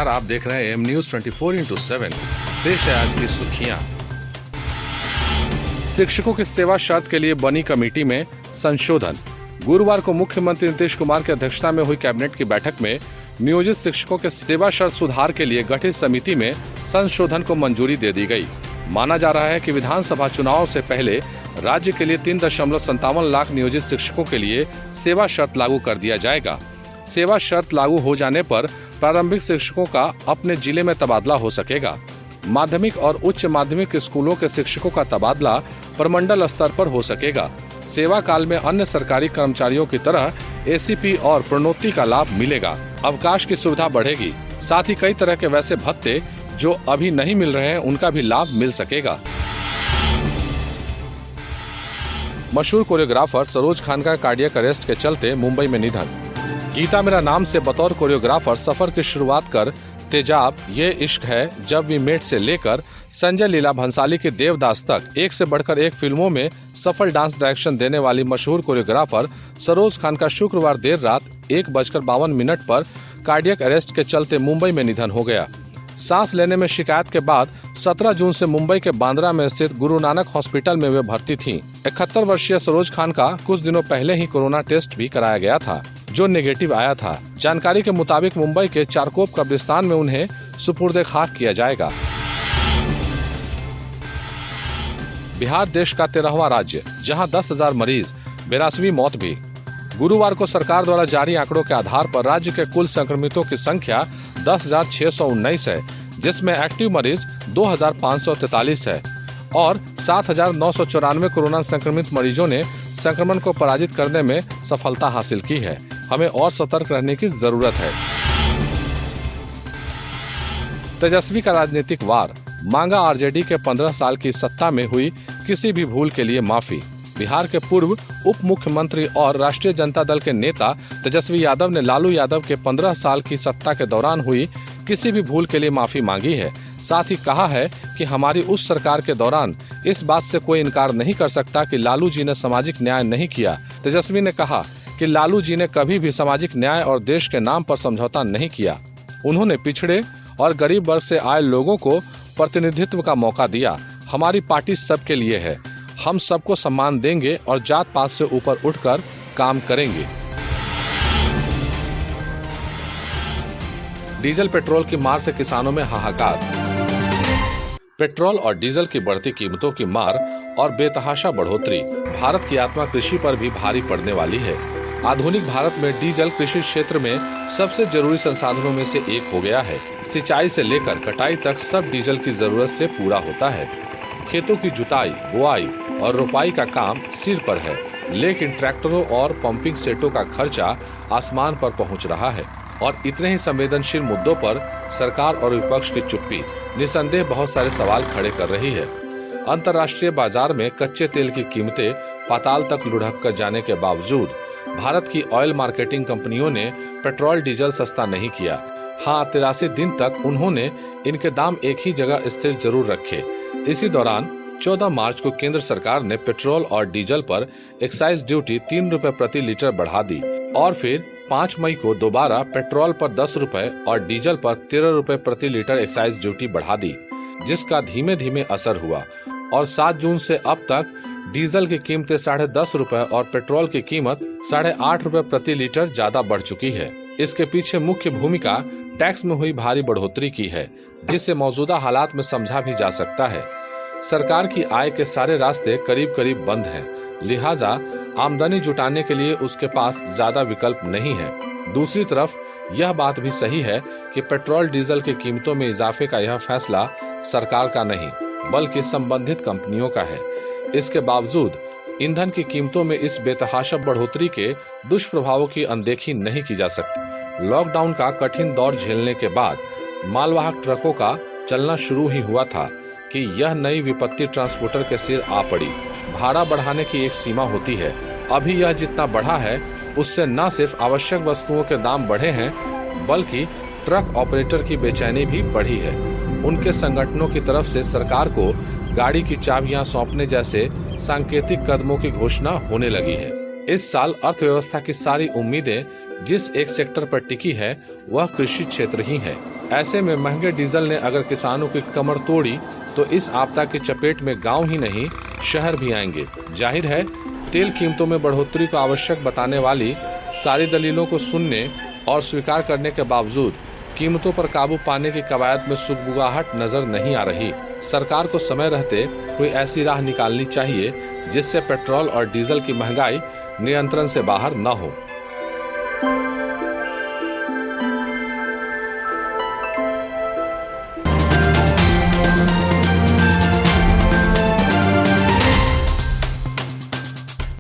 नमस्कार, आप देख रहे हैं एम न्यूज 24x7। पेश है आज की सुर्खियां। शिक्षकों की सेवा शर्त के लिए बनी कमेटी में संशोधन। गुरुवार को मुख्यमंत्री नीतीश कुमार की अध्यक्षता में हुई कैबिनेट की बैठक में नियोजित शिक्षकों के सेवा शर्त सुधार के लिए गठित समिति में संशोधन को मंजूरी दे दी गई। माना जा रहा है कि विधानसभा चुनाव से पहले राज्य के लिए 3.57 लाख नियोजित शिक्षकों के लिए सेवा शर्त लागू कर दिया जाएगा। सेवा शर्त लागू हो जाने पर प्रारंभिक शिक्षकों का अपने जिले में तबादला हो सकेगा। माध्यमिक और उच्च माध्यमिक स्कूलों के शिक्षकों का तबादला प्रमंडल स्तर पर हो सकेगा। सेवा काल में अन्य सरकारी कर्मचारियों की तरह एसीपी और प्रोन्नति का लाभ मिलेगा। अवकाश की सुविधा बढ़ेगी। साथ ही कई तरह के वैसे भत्ते जो अभी नहीं मिल रहे हैं उनका भी लाभ मिल सकेगा। मशहूर कोरियोग्राफर सरोज खान का कार्डियक अरेस्ट के चलते मुंबई में निधन। गीता मेरा नाम से बतौर कोरियोग्राफर सफर की शुरुआत कर तेजाब, ये इश्क है, जब वी मेट से लेकर संजय लीला भंसाली की देवदास तक एक से बढ़कर एक फिल्मों में सफल डांस डायरेक्शन देने वाली मशहूर कोरियोग्राफर सरोज खान का शुक्रवार देर रात 1:52 पर कार्डियक अरेस्ट के चलते मुंबई में निधन हो गया। सांस लेने में शिकायत के बाद 17 जून से मुंबई के बांद्रा में स्थित गुरु नानक हॉस्पिटल में वे भर्ती थीं। 71 वर्षीय सरोज खान का कुछ दिनों पहले ही कोरोना टेस्ट भी कराया गया था, जो नेगेटिव आया था। जानकारी के मुताबिक मुंबई के चारकोप कब्रिस्तान में उन्हें सुपुर्दे खाक किया जाएगा। बिहार देश का 13वां राज्य, जहां 10,000 मरीज, 82वीं मौत भी। गुरुवार को सरकार द्वारा जारी आंकड़ों के आधार पर राज्य के कुल संक्रमितों की संख्या 10,619 है, जिसमें एक्टिव मरीज 2,543 है और 7,994 कोरोना संक्रमित मरीजों ने संक्रमण को पराजित करने में सफलता हासिल की है। हमें और सतर्क रहने की जरूरत है। तेजस्वी का राजनीतिक वार, मांगा आरजेडी के 15 साल की सत्ता में हुई किसी भी भूल के लिए माफी। बिहार के पूर्व उप मुख्यमंत्री और राष्ट्रीय जनता दल के नेता तेजस्वी यादव ने लालू यादव के 15 साल की सत्ता के दौरान हुई किसी भी भूल के लिए माफी मांगी है। साथ ही कहा है कि हमारी उस सरकार के दौरान इस बात से कोई इनकार नहीं कर सकता कि लालू जी ने सामाजिक न्याय नहीं किया। तेजस्वी ने कहा कि लालू जी ने कभी भी सामाजिक न्याय और देश के नाम पर समझौता नहीं किया। उन्होंने पिछड़े और गरीब वर्ग से आए लोगों को प्रतिनिधित्व का मौका दिया। हमारी पार्टी सबके लिए है। हम सबको सम्मान देंगे और जात पात से ऊपर उठकर काम करेंगे। डीजल पेट्रोल की मार से किसानों में हाहाकार। पेट्रोल और डीजल की बढ़ती कीमतों की मार और बेतहाशा बढ़ोतरी भारत की आत्मा कृषि पर भी भारी पड़ने वाली है। आधुनिक भारत में डीजल कृषि क्षेत्र में सबसे जरूरी संसाधनों में से एक हो गया है। सिंचाई से लेकर कटाई तक सब डीजल की जरूरत से पूरा होता है। खेतों की जुताई, बुआई और रोपाई का काम सिर पर है, लेकिन ट्रैक्टरों और पंपिंग सेटों का खर्चा आसमान पर पहुंच रहा है। और इतने ही संवेदनशील मुद्दों पर सरकार और विपक्ष की चुप्पी निसंदेह बहुत सारे सवाल खड़े कर रही है। अंतर्राष्ट्रीय बाजार में कच्चे तेल की कीमतें पाताल तक लुढ़क कर जाने के बावजूद भारत की ऑयल मार्केटिंग कंपनियों ने पेट्रोल डीजल सस्ता नहीं किया। हाँ, 83 दिन तक उन्होंने इनके दाम एक ही जगह स्थिर जरूर रखे। इसी दौरान 14 मार्च को केंद्र सरकार ने पेट्रोल और डीजल पर एक्साइज ड्यूटी 3 रुपए प्रति लीटर बढ़ा दी और फिर 5 मई को दोबारा पेट्रोल पर 10 रुपए और डीजल पर 13 रुपए प्रति लीटर एक्साइज ड्यूटी बढ़ा दी, जिसका धीमे धीमे असर हुआ और 7 जून से अब तक डीजल की कीमतें 10.5 रुपए और पेट्रोल की कीमत 8.5 रुपए प्रति लीटर ज्यादा बढ़ चुकी है। इसके पीछे मुख्य भूमिका टैक्स में हुई भारी बढ़ोतरी की है, जिसे मौजूदा हालात में समझा भी जा सकता है। सरकार की आय के सारे रास्ते करीब करीब बंद हैं, लिहाजा आमदनी जुटाने के लिए उसके पास ज्यादा विकल्प नहीं है। दूसरी तरफ यह बात भी सही है कि पेट्रोल डीजल की कीमतों में इजाफे का यह फैसला सरकार का नहीं बल्कि संबंधित कंपनियों का है। इसके बावजूद ईंधन की कीमतों में इस बेतहाशा बढ़ोतरी के दुष्प्रभावों की अनदेखी नहीं की जा सकती। लॉकडाउन का कठिन दौर झेलने के बाद मालवाहक ट्रकों का चलना शुरू ही हुआ था कि यह नई विपत्ति ट्रांसपोर्टर के सिर आ पड़ी। भाड़ा बढ़ाने की एक सीमा होती है। अभी यह जितना बढ़ा है उससे न सिर्फ आवश्यक वस्तुओं के दाम बढ़े हैं बल्कि ट्रक ऑपरेटर की बेचैनी भी बढ़ी है। उनके संगठनों की तरफ से सरकार को गाड़ी की चाबियां सौंपने जैसे सांकेतिक कदमों की घोषणा होने लगी है। इस साल अर्थव्यवस्था की सारी उम्मीदें जिस एक सेक्टर पर टिकी है वह कृषि क्षेत्र ही है। ऐसे में महंगे डीजल ने अगर किसानों की कमर तोड़ी तो इस आपदा की चपेट में गांव ही नहीं शहर भी आएंगे। जाहिर है तेल कीमतों में बढ़ोतरी को आवश्यक बताने वाली सारी दलीलों को सुनने और स्वीकार करने के बावजूद कीमतों पर काबू पाने की कवायद में सुगबुगाहट नजर नहीं आ रही। सरकार को समय रहते कोई ऐसी राह निकालनी चाहिए जिससे पेट्रोल और डीजल की महंगाई नियंत्रण से बाहर न हो।